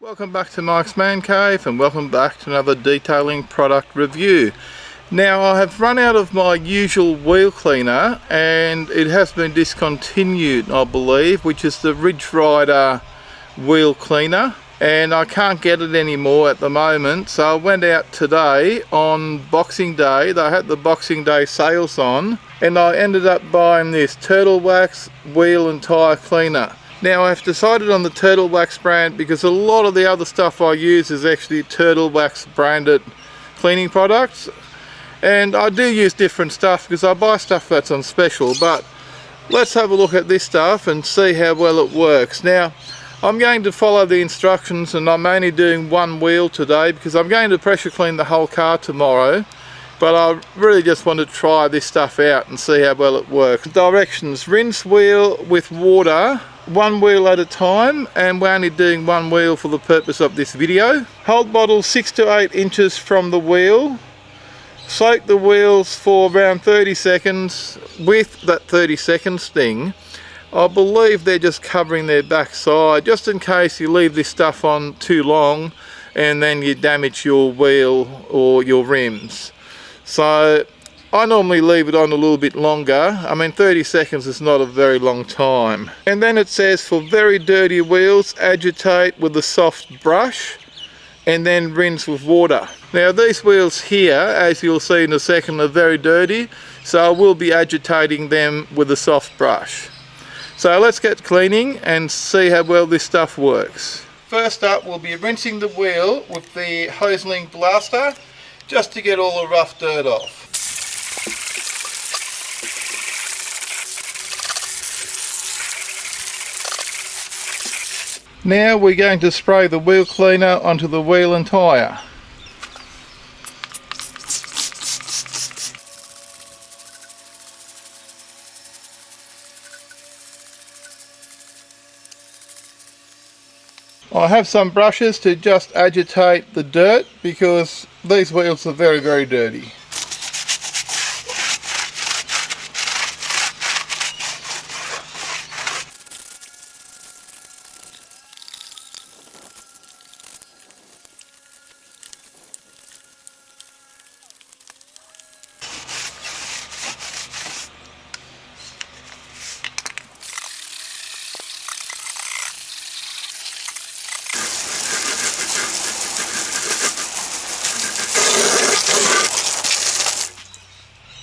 Welcome back to Mike's Man Cave and welcome back to another detailing product review. Now I have run out of my usual wheel cleaner and it has been discontinued, I believe, which is the Ryder wheel cleaner, and I can't get it anymore at the moment. So I went out today on Boxing Day. They had the Boxing Day sales on and I ended up buying this Turtle Wax wheel and tyre cleaner. Now I've decided on the Turtle Wax brand because a lot of the other stuff I use is actually Turtle Wax branded cleaning products, and I do use different stuff because I buy stuff that's on special. But let's have a look at this stuff and see how well it works. Now I'm going to follow the instructions and I'm only doing one wheel today because I'm going to pressure clean the whole car tomorrow, but I really just want to try this stuff out and see how well it works. Directions: rinse wheel with water, one wheel at a time, and we're only doing one wheel for the purpose of this video. Hold bottle 6 to 8 inches from the wheel. Soak the wheels for around 30 seconds. With that 30 seconds thing, I believe they're just covering their backside, just in case you leave this stuff on too long and then you damage your wheel or your rims. So I normally leave it on a little bit longer. I mean, 30 seconds is not a very long time. And then it says, for very dirty wheels, agitate with a soft brush and then rinse with water. Now these wheels here, as you'll see in a second, are very dirty, so I will be agitating them with a soft brush. So let's get cleaning and see how well this stuff works. First up, we'll be rinsing the wheel with the Hoseling Blaster just to get all the rough dirt off. Now we're going to spray the wheel cleaner onto the wheel and tyre. I have some brushes to just agitate the dirt because these wheels are very, very dirty.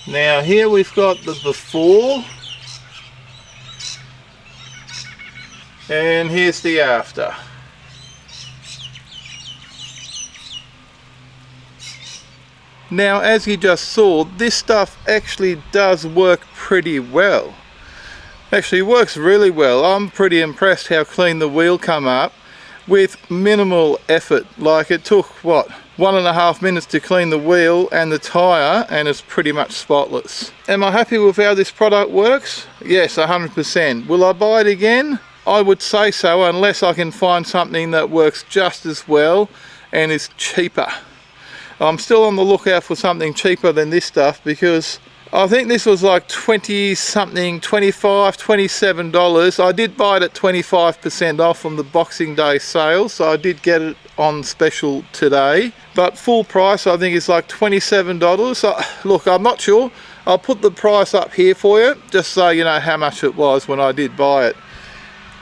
Now here we've got the before and here's the after. Now as you just saw, this stuff actually does work pretty well. Actually works really well. I'm pretty impressed how clean the wheel come up with minimal effort. Like it took what, 1.5 minutes to clean the wheel and the tyre, and it's pretty much spotless. Am I happy with how this product works? Yes, 100%. Will I buy it again? I would say so, unless I can find something that works just as well and is cheaper. I'm still on the lookout for something cheaper than this stuff because I think this was like 20 something, $25, $27. I did buy it at 25% off on the Boxing Day sale, so I did get it on special today. But full price I think it's like $27. So, look, I'm not sure. I'll put the price up here for you, just so you know how much it was when I did buy it.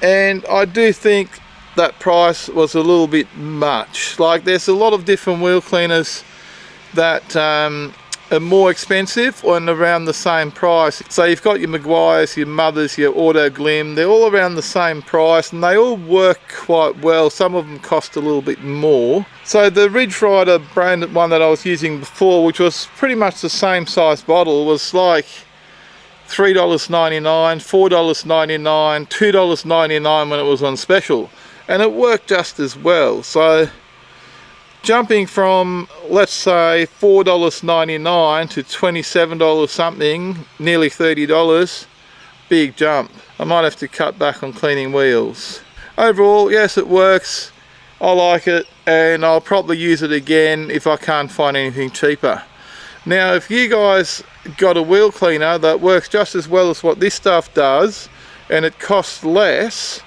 And I do think that price was a little bit much. Like there's a lot of different wheel cleaners that are more expensive and around the same price. So you've got your Meguiar's, your Mother's, your Auto Glim, they're all around the same price and they all work quite well. Some of them cost a little bit more. So the Ryder branded one that I was using before, which was pretty much the same size bottle, was like $3.99, $4.99, $2.99 when it was on special, and it worked just as well. So jumping from, let's say, $4.99 to $27 something, nearly $30, big jump. I might have to cut back on cleaning wheels. Overall, yes, it works. I like it, and I'll probably use it again if I can't find anything cheaper. Now, if you guys got a wheel cleaner that works just as well as what this stuff does, and it costs less,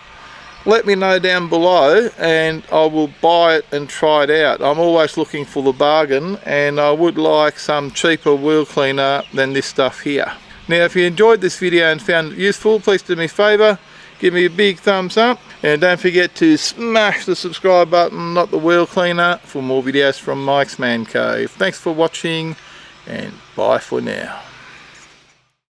let me know down below and I will buy it and try it out. I'm always looking for the bargain, and I would like some cheaper wheel cleaner than this stuff here. Now if you enjoyed this video and found it useful, please do me a favour, give me a big thumbs up, and don't forget to smash the subscribe button, not the wheel cleaner, for more videos from Mike's Man Cave. Thanks for watching, and bye for now.